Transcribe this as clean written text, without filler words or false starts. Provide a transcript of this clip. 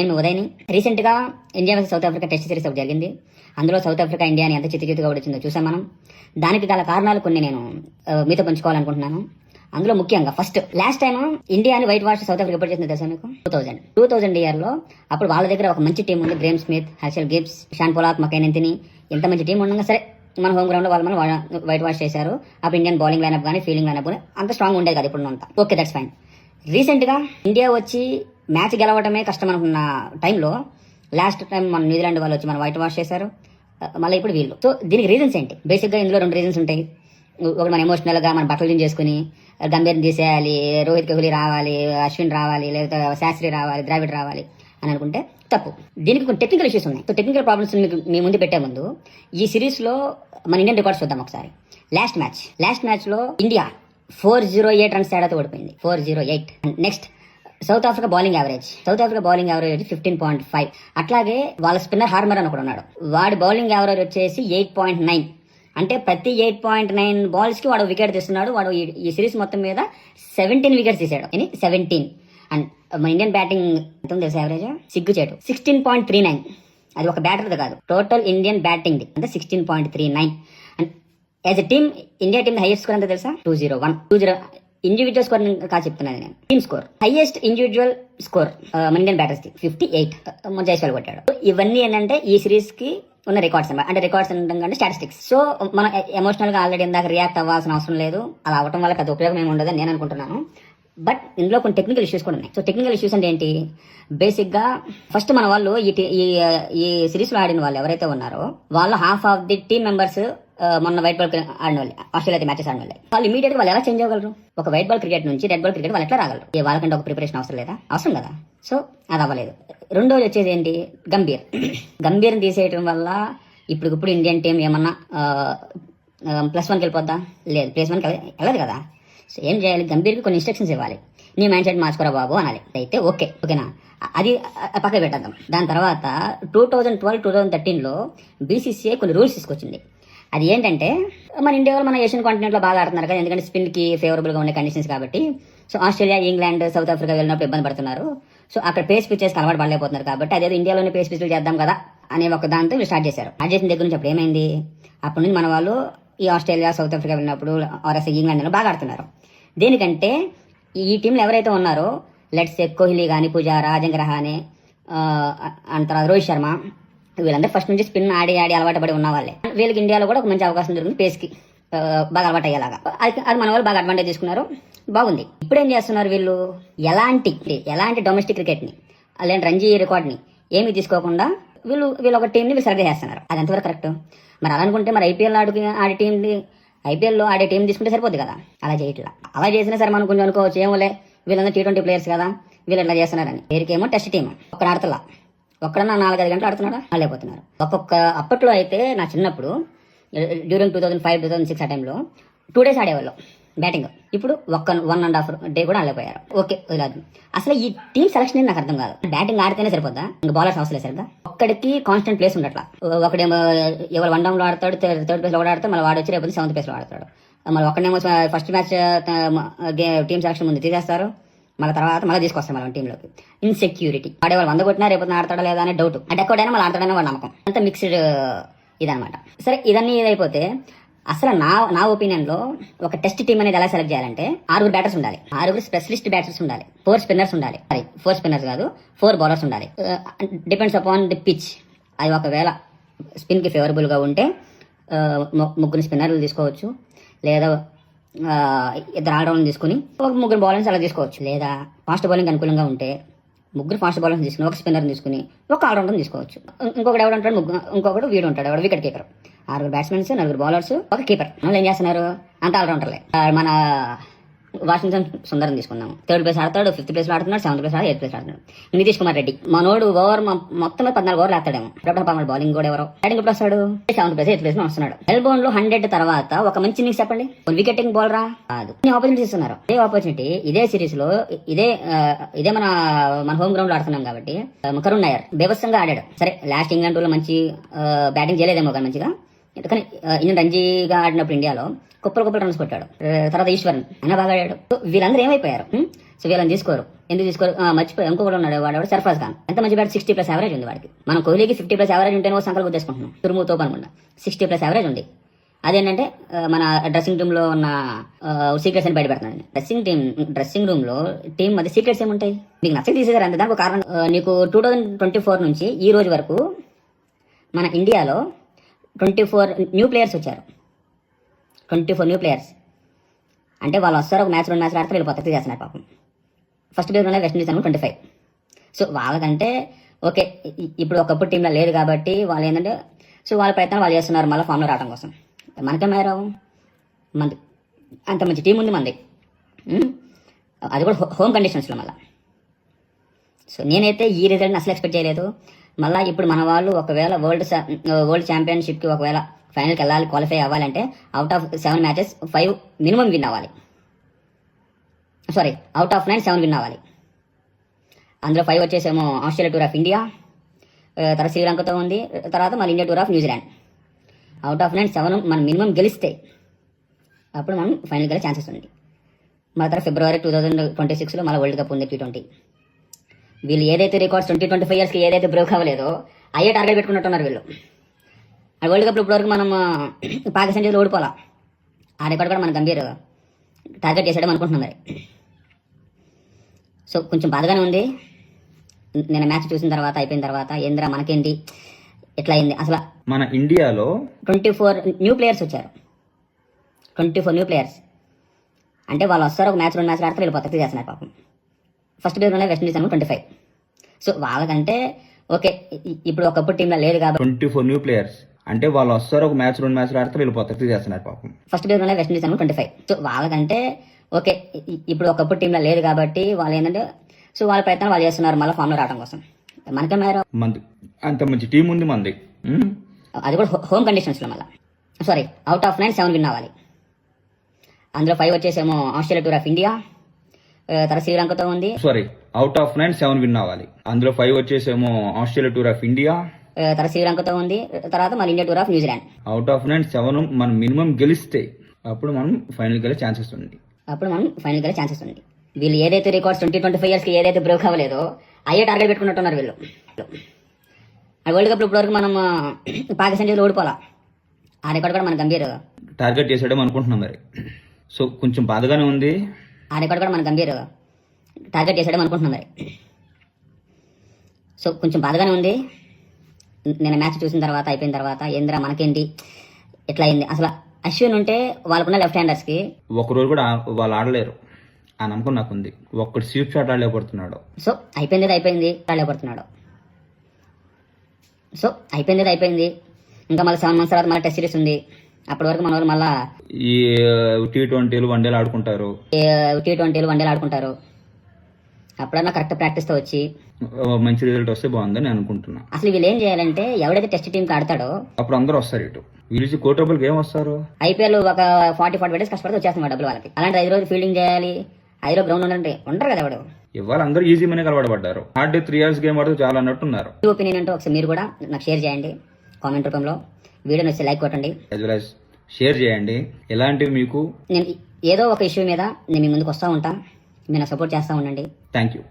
నేను ఉదయని రీసెంట్గా India versus south Africa test series ఒకటి జరిగింది. అందులో సౌత్ ఆఫ్రికా ఇండియాని ఎంత చిత్తుగా వచ్చిందో చూసాం మనం. దానికి గల కారణాలు కొన్ని నేను మీతో పంచుకోవాలనుకుంటున్నాను. అందులో ముఖ్యంగా ఫస్ట్ లాస్ట్ టైం ఇండియాని వైట్ వాష్ సౌత్ ఆఫ్రికా ఎప్పుడు చేసింది తెలుసా మీకు? 2000 ఇయర్లో. అప్పుడు వాళ్ళ దగ్గర ఒక మంచి టీం ఉంది. Graeme Smith, Herschelle Gibbs, Shaun Pollock, Makhaya Ntini, ఎంత మంచి టీం ఉండగా సరే మన హోమ్ గ్రౌండ్ లో వాళ్ళు మనం వైట్ వాష్ చేశారు. అప్పుడు ఇండియన్ బౌలింగ్ లైనప్ కానీ ఫీల్డింగ్ లైనప్ కానీ అంత స్ట్రాంగ్ ఉండేది కదా ఇప్పుడు అంతా. Okay, that's fine. రీసెంట్ గా ఇండియా వచ్చి మ్యాచ్ గెలవడమే కష్టం అనుకున్న టైంలో లాస్ట్ టైం మన న్యూజిలాండ్ వాళ్ళు వచ్చి మనం వైట్ వాష్ చేశారు. మళ్ళీ ఇప్పుడు వీళ్ళు. సో దీనికి రీజన్స్ ఏంటి? బేసిక్ గా ఇందులో 2 రీజన్స్ ఉంటాయి. ఒకటి మన ఎమోషనల్ గా మన బట్టలు చేసుకుని గంభీర్ని తీసేయాలి, రోహిత్ కోహ్లీ రావాలి, అశ్విన్ రావాలి, లేకపోతే శాస్త్రి రావాలి, ద్రావిడ్ రావాలి అని అనుకుంటే తప్పు. దీనికి కొన్ని టెక్నికల్ ఇష్యూస్ ఉన్నాయి. సో టెక్నికల్ ప్రాబ్లమ్స్ మీకు మీ ముందు పెట్టే ముందు ఈ సిరీస్ లో మన ఇండియన్ రికార్డ్స్ చూద్దాం ఒకసారి. లాస్ట్ మ్యాచ్ లో ఇండియా 408 రన్స్ తేడాతో ఓడిపోయింది. 408. Next south Africa bowling average 15.5. అట్లాగే వాళ్ళ స్పిన్నర్ హార్మర్ అని ఒకడు ఉన్నాడు. వాడి బౌలింగ్ యావరేజ్ వచ్చేసి 8.9. అంటే ప్రతి 8.9 బాల్స్ కి వాడు వికెట్ తీస్తున్నాడు. వాడు ఈ సిరీస్ మొత్తం మీద 17 వికెట్స్ తీసాడు. 17. అండ్ మన ఇండియన్ బ్యాటింగ్ ఎంత తెలుసు యావరేజ్? సిగ్గుచేటు 16.39. అది ఒక బ్యాటర్ది కాదు, టోటల్ ఇండియన్ బ్యాటింగ్ అంటే 16.39. And as a team India team highest score ఎంత తెలుసా? 201. ఇండివిజువల్ స్కోర్ కాదు చెప్తున్నాను నేను, team score. Highest individual score మన ఇండియన్ బ్యాటర్స్ ది 58. జైస్వాల్ కొట్టాడు. ఇవన్నీ ఏంటంటే ఈ సిరీస్ కి ఉన్న రికార్డ్స్ అన్నమాట. అంటే రికార్డ్స్ అంటే స్టాటిస్టిక్స్. సో మనం ఎమోషనల్ గా ఆల్రెడీ ఇందాక రియాక్ట్ అవ్వాల్సిన అవసరం లేదు. అలా అవటం వల్ల పెద్ద ఉపయోగం ఏమి ఉండదని నేను అనుకుంటున్నాను. బట్ ఇందులో కొన్ని టెక్నికల్ ఇష్యూస్ కూడా ఉన్నాయి. సో టెక్నికల్ ఇష్యూస్ అంటే ఏంటి? బేసిక్ గా ఫస్ట్ మన వాళ్ళు ఈ సిరీస్ లో ఆడిన వాళ్ళు ఎవరైతే ఉన్నారో వాళ్ళు half of the team members మొన్న వైట్ బాల్ ఆడిన వాళ్ళు, ఆస్ట్రేలియా మ్యాచెస్ ఆడిన వాళ్ళు. వాళ్ళు ఇమీడియట్ గా వాళ్ళు ఎలా చేంజ్ అవ్వగలరు? ఒక వైట్ బాల్ క్రికెట్ నుంచి రెడ్ బాల్ క్రికెట్ వాళ్ళు ఎట్లా రాగలరు? వాళ్ళకంటే ఒక ప్రిపరేషన్ అవసరం లేదా? అవసరం కదా. సో అది అవ్వలేదు. రెండోది వచ్చేది ఏంటి? గంభీర్ని తీసేయడం వల్ల ఇప్పుడు ఇండియన్ టీం ఏమన్నా +1కి వెళ్ళిపోద్దా? లేదు, +1కి వెళ్ళదు కదా. సో ఏం చేయాలి? గంభీర్కి కొన్ని ఇన్స్ట్రక్షన్స్ ఇవ్వాలి. నీ మైండ్ సెట్ మార్చుకోరా బాబు అనాలి. అయితే ఓకేనా, అది పక్క పెట్టేద్దాం. దాని తర్వాత 2012-2013లో BCCI కొన్ని రూల్స్ తీసుకొచ్చింది. అది ఏంటంటే మన ఇండియా వాళ్ళు మన ఏషియన్ కాంటినెంట్ లో బాగా ఆడుతున్నారు కదా, ఎందుకంటే స్పిన్ కి ఫేవరబుల్ గా ఉండే కండిషన్స్ కాబట్టి. So Australia, England, south Africa వెళ్ళినప్పుడు ఇబ్బంది పడుతున్నారు. సో అక్కడ పేస్ పిచ్చెస్ అలవాటు పడలేకపోతున్నారు కాబట్టి అదేదో ఇండియాలోనే పేస్ పిచ్లు చేద్దాం కదా అనే ఒక దాంతో వీళ్ళు స్టార్ట్ చేశారు. స్టార్ట్ చేసిన దగ్గర నుంచి అప్పుడు ఏమైంది? అప్పటి నుంచి మన వాళ్ళు ఈ ఆస్ట్రేలియా, సౌత్ ఆఫ్రికా వెళ్ళినప్పుడు ఇంగ్లాండ్ బాగా ఆడుతున్నారు. దేనికంటే ఈ టీంలో ఎవరైతే ఉన్నారో లెట్స్ కోహ్లీ కానీ, పుజారా, అజింక్య రహానే, తర్వాత రోహిత్ శర్మ, వీళ్ళందరూ ఫస్ట్ నుంచి స్పిన్ ఆడి అలవాటు పడి ఉన్న వాళ్ళే. వీళ్ళకి ఇండియాలో కూడా ఒక మంచి అవకాశం దొరికింది పేస్ కి బాగా అలవాటు అయ్యేలాగా. అది మన వాళ్ళు బాగా అడ్వాంటేజ్ తీసుకున్నారు. బాగుంది. ఇప్పుడు ఏం చేస్తున్నారు వీళ్ళు? ఎలాంటి డొమెస్టిక్ క్రికెట్ ని, అలాంటి రంజీ రికార్డ్ ని ఏమి తీసుకోకుండా వీళ్ళు ఒక టీం ని సెలెక్ట్ చేస్తున్నారు. అది ఎంతవరకు కరెక్ట్? మరి అలా అనుకుంటే మరి ఐపీఎల్లో ఆడే టీం తీసుకుంటే సరిపోద్ది కదా. అలా చేయట్లా. అలా చేసినా సరే మనం కొంచెం అనుకోవచ్చు, ఏమోలే వీళ్ళందరూ T20 ప్లేయర్స్ కదా, వీళ్ళు ఎట్లా చేస్తున్నారని. పేరుకేమో టెస్ట్ టీం. ఒక్కడ ఆడతలా, ఒక్కడన్నా 4-5 గంటలు ఆడుతున్నాడా? లేకపోతున్నారు. అప్పట్లో అయితే నా చిన్నప్పుడు డ్యూరింగ్ 2005-2006 ఆ టైంలో 2 days ఆడేవాళ్ళు బ్యాటింగ్. ఇప్పుడు 1.5 day కూడా ఆడలేకపోయారు. ఓకే, వదిలేదు. అసలు ఈ టీం సెలక్షన్ నాకు అర్థం కాదు. బ్యాటింగ్ ఆడితేనే సరిపోద్దా? ఇంకా బౌలర్స్ అవసరం లేదు సరిగ్గా. ఒక్కడికి కాన్స్టెంట్ ప్లేస్ ఉండట్లా. ఒకడేమో ఎవరు 1 down లో ఆడతాడు, 3rd place లో కూడా ఆడతాడు, మళ్ళీ వాడు వచ్చి రేపు 7th place లో ఆడతాడు. మళ్ళీ ఒక్కడేమో ఫస్ట్ మ్యాచ్ టీం సెలక్షన్ ముందు తీసేస్తారు, మళ్ళీ తర్వాత మళ్ళీ తీసుకొస్తాం మన టీంలోకి. ఇన్సెక్యూరిటీ. వాడేవాళ్ళు 100 కొట్టినా రేపు ఆడతాడా లేదా అనే డౌట్. అంటే ఎక్కడైనా మళ్ళీ ఆడతాడనే వాడు నమ్మకం. అంత మిక్స్డ్ ఇదనమాట. సరే, ఇదన్నీ ఇదైపోతే అసలు నా ఒపీనియన్ లో ఒక టెస్ట్ టీం అనేది ఎలా సెలెక్ట్ చేయాలంటే 6 బ్యాటర్స్ ఉండాలి, 6 స్పెషలిస్ట్ బ్యాటర్స్ ఉండాలి, 4 స్పిన్నర్స్ ఉండాలి. 4 స్పిన్నర్స్ కాదు, 4 బౌలర్స్ ఉండాలి. Depends upon the pitch. అది ఒకవేళ స్పిన్ కి ఫేవరబుల్ గా ఉంటే 3 స్పిన్నర్లు తీసుకోవచ్చు, లేదా 2 ఆల్రౌండ్ తీసుకుని 3 బౌలర్స్ అలా తీసుకోవచ్చు. లేదా ఫాస్ట్ బౌలింగ్ అనుకూలంగా ఉంటే 3 ఫాస్ట్ బౌలర్స్ తీసుకుని 1 స్పిన్నర్ తీసుకుని 1 ఆల్రౌండర్ తీసుకోవచ్చు. ఇంకొకటి ఎవడు ఉంటాడు, ఇంకొకటి వీడు ఉంటాడు, ఎవడు wicket keeper. 6 batsmen, 4 bowlers, 1 keeper. వాళ్ళు ఏం చేస్తున్నారు? అంత ఆల్రౌండర్లే. మన వాషింగ్టన్ సుందరం తీసుకున్నాము. 3rd place ఆడతాడు, 5th place లో ఆడుతున్నాడు, 7th place 8th place ఆడుతున్నాడు. నితీష్ కుమార్ రెడ్డి మనోడు ఓవర్ మొత్తం 14 ఓవర్లు ఆడతాడేమో. బౌలింగ్ కూడా ఎవరో బ్యాటింగ్ ఎప్పుడు వస్తాడు? 7th place 8th place లో వస్తున్నాడు. మెల్బోర్న్ లో 100 తర్వాత ఒక మంచి ఇన్నింగ్స్ చెప్పండి. వికెటింగ్ బౌలరా కాదు, ఆపర్చునిటీస్ ఇస్తున్నారు. ఇదే ఆపర్చునిటీ ఇదే సిరీస్ లో ఇదే మన హోమ్ గ్రౌండ్ లో ఆడుతున్నాం కాబట్టి కరుణ్ నాయర్ బేవస్సంగా ఆడాడు. సరే, లాస్ట్ ఇంగ్లాండ్ లో మంచి బ్యాటింగ్ చేయలేదేమో కానీ మంచిగా కానీ ఇండియన్ రంజీగా ఆడినప్పుడు ఇండియాలో కుప్పలు రన్స్ కొట్టాడు. తర్వాత ఈశ్వరన్ అయినా బాగా ఆడాడు. సో వీళ్ళందరూ ఏమైపోయారు? సో వీళ్ళని తీసుకోరు. ఎందుకు తీసుకోరు? మర్చిపోయి ఇంకొకటి ఉన్నాడు, వాడు సర్ఫరాజ్ ఖాన్. ఎంత మంచి బ్యాట్, 60+ యావరేజ్ ఉంది వాడికి. మనం కోహ్లీకి 50+ యావరేజ్ ఉంటేనే సంకల్పం గుర్తేసుకుంటున్నాం. తురుము తోపు అనుకుంటా 60+ యావరేజ్ ఉంది. అదేంటంటే మన డ్రెస్సింగ్ రూమ్ లో ఉన్న సీక్రెట్స్ అని బయటపెడుతున్నాను. డ్రెస్సింగ్ రూమ్ లో టీం మధ్య సీక్రెట్స్ ఏముంటాయి? నీకు నచ్చ తీసేసారు అంతే. దానికి కారణం నీకు 2024 నుంచి ఈ రోజు వరకు మన ఇండియాలో 24 న్యూ ప్లేయర్స్ వచ్చారు. 24 న్యూ ప్లేయర్స్ అంటే వాళ్ళు వస్తారు, ఒక మ్యాచ్ 2 మ్యాచ్లు ఆడితే వెళ్ళిపోతారు, చేస్తున్నారు పాపం. ఫస్ట్ ప్లేయర్ వెస్ట్ ఇండీస్ అనుకో 25. సో వాళ్ళకంటే ఓకే, ఇప్పుడు ఒకప్పుడు టీంలో లేదు కాబట్టి వాళ్ళు ఏంటంటే సో వాళ్ళ ప్రయత్నం వాళ్ళు చేస్తున్నారు మళ్ళీ ఫామ్లో రావడం కోసం. మనకేం రావు, మంది అంత మంచి టీం ఉంది మంది, అది కూడా హోమ్ కండిషన్స్లో మళ్ళీ. సో నేనైతే ఈ రిజల్ట్ని అసలు ఎక్స్పెక్ట్ చేయలేదు. మళ్ళీ ఇప్పుడు మన వాళ్ళు ఒకవేళ వరల్డ్ ఛాంపియన్షిప్కి ఒకవేళ ఫైనల్కి వెళ్ళాలి, క్వాలిఫై అవ్వాలంటే out of 7 matches 5 minimum win అవ్వాలి. సారీ, అవుట్ ఆఫ్ 9 7 విన్ అవ్వాలి. అందులో 5 వచ్చేసేమో ఆస్ట్రేలియా టూర్ ఆఫ్ ఇండియా, తర్వాత శ్రీలంకతో ఉంది, తర్వాత మళ్ళీ India tour of New Zealand. Out of 9 7 మనం మినిమం గెలిస్తే అప్పుడు మనం ఫైనల్కి వెళ్ళే ఛాన్సెస్ ఉంది. మన తర్వాత ఫిబ్రవరి 2026లో మళ్ళీ వరల్డ్ కప్ ఉంది T20. వీళ్ళు ఏదైతే రికార్డ్స్ 20-25 ఇయర్స్కి ఏదైతే బ్రేక్ అవ్వలేదో అయ్యే టార్గెట్ పెట్టుకున్నట్టున్నారు వీళ్ళు. ఆ వరల్డ్ కప్లో ఇప్పటివరకు మనం పాకిస్తాన్ చేతిలో ఓడిపోవాలా, ఆ రికార్డ్ కూడా మన గంభీర్ టార్గెట్ చేసాడని అనుకుంటున్నాం మరి. సో కొంచెం బాధగానే ఉంది. నేను మ్యాచ్ చూసిన తర్వాత అయిపోయిన తర్వాత ఏంద్రా మనకేంటి ఎట్లా అయింది అసలు. మన ఇండియాలో 24 న్యూ ప్లేయర్స్ వచ్చారు. 24 న్యూ ప్లేయర్స్ అంటే వాళ్ళు వస్తారు, ఒక మ్యాచ్ 2 మ్యాచ్లు ఆడితే వెళ్ళిపోతారు, చేస్తున్నారు పాపం. ఫస్ట్ ప్లేయర్ వెస్ట్ ఇండీస్ అనుకో 25. సో వాళ్ళకంటే ఓకే, ఇప్పుడు ఒకప్పుడు టీంలో లేదు కాబట్టి 24 న్యూ ప్లేయర్స్ అంటే వాళ్ళు వస్తారు, ఒక మ్యాచ్ 2 మ్యాచ్లు ఆడితే వెళ్ళిపోతారు, చేస్తున్నారు పాపం. ఫస్ట్ ప్లేయర్ వెస్ట్ ఇండీస్ అనుకో 25. సో వాళ్ళకంటే ఓకే, ఇప్పుడు ఒకప్పుడు టీంలో లేదు కాబట్టి వాళ్ళు ఏంటంటే సో వాళ్ళ ప్రయత్నం వాళ్ళు చేస్తున్నారు మళ్ళీ ఫామ్లో రావడం కోసం. మనకేం రావు, మంది అంత మంచి టీం ఉంది మంది, అది కూడా హోమ్ కండిషన్స్లో మళ్ళీ. సారీ, అవుట్ ఆఫ్ 9 7 విన్ అవ్వాలి. అందులో 5 వచ్చేసేమో ఆస్ట్రేలియా టూర్ ఆఫ్ ఇండియా, తర్వాత శ్రీలంకతో ఉంది. సారీ, అవుట్ ఆఫ్ 9 7 విన్ అవ్వాలి. అందులో 5 వచ్చేసేమో ఆస్ట్రేలియా టూర్ ఆఫ్ ఇండియా, తర్వాత శ్రీలంకతో ఉంది, తర్వాత మళ్ళీ India tour of New Zealand. Out of 9 7 మనం మినిమం గెలిస్తే అప్పుడు మనం ఫైనల్కి వెళ్ళే ఛాన్సెస్ ఉంది. వీళ్ళు ఏదైతే రికార్డ్స్ 20-25 ఇయర్స్కి ఏదైతే బ్రేక్ అవ్వలేదో అయ్యే టార్గెట్ పెట్టుకున్నట్టున్నారు వీళ్ళు. ఆ వరల్డ్ కప్లో ఇప్పటివరకు మనం పాకిస్తాన్ చేతిలో ఓడిపోవాలా, ఆ రికార్డ్ కూడా మన గంభీర్ టార్గెట్ చేసాడేమో అనుకుంటున్నాం మరి. సో కొంచెం బాధగానే ఉంది. ఆ రికార్డ్ కూడా మన గంభీర్ టార్గెట్ చేసాడేమో అనుకుంటున్నాం మరి. సో కొంచెం బాధగానే ఉంది. నేను మ్యాచ్ చూసిన తర్వాత అయిపోయిన తర్వాత ఏంద్రా మనకేంటి ఎట్లా అయింది అసలు. అశ్విన్ ఉంటే వాళ్ళకున్న లెఫ్ట్ హ్యాండర్స్కి ఒకరోజు కూడా వాళ్ళు ఆడలేరు, ఆ నమ్మకం నాకుంది. ఒక్కటి స్వీప్ షాట్ ఆడలేకపోతున్నాడు. సో అయిపోయింది ఆడలేకపోతున్నాడు. సో అయిపోయింది. ఇంకా మళ్ళీ 7 months తర్వాత మళ్ళీ టెస్ట్ సిరీస్ ఉంది. అప్పటి వరకు మన వాళ్ళు మళ్ళీ ఈ T20లు వన్డేలు ఆడుకుంటారు. అప్పుడన్నా కరెక్ట్ ప్రాక్టీస్తో వచ్చి మంచి రిజల్ట్ వస్తే బాగుందని అనుకుంటున్నా. అసలు వీళ్ళు ఏం చేయాలంటే ఎవడైతే టెస్ట్ టీంకి ఆడతాడో అప్పుడు అందరూ వస్తారు. ఇటు వీళ్ళు కోటి రూపాయలకి ఏం వస్తారు? ఐపీఎల్ ఒక 40-45 డేస్ కష్టపడితే వచ్చేస్తున్నారు డబ్బులు వాళ్ళకి. అలాంటి 5 రోజులు ఫీల్డింగ్ చేయాలి, 5 రోజులు గ్రౌండ్ ఉండండి, ఉండరు కదా ఎవడు. ఇవాళ అందరూ ఈజీ మనీ కలవడబడ్డారు. హార్డ్ 3 years గేమ్ ఆడుతూ చాలా అన్నట్టున్నారు. మీ ఒపీనియన్ అంటే ఒకసారి మీరు కూడా నాకు షేర్ చేయండి కామెంట్ రూపంలో. వీడియో నచ్చితే లైక్ కొట్టండి, యాజ్ వెల్ యాజ్ షేర్ చేయండి. ఎలాంటివి మీకు నేను ఏదో ఒక ఇష్యూ మీద నేను మీ ముందుకు వస్తూ ఉంటాను, మీరు నాకు సపోర్ట్ చేస్తూ ఉండండి. Thank you.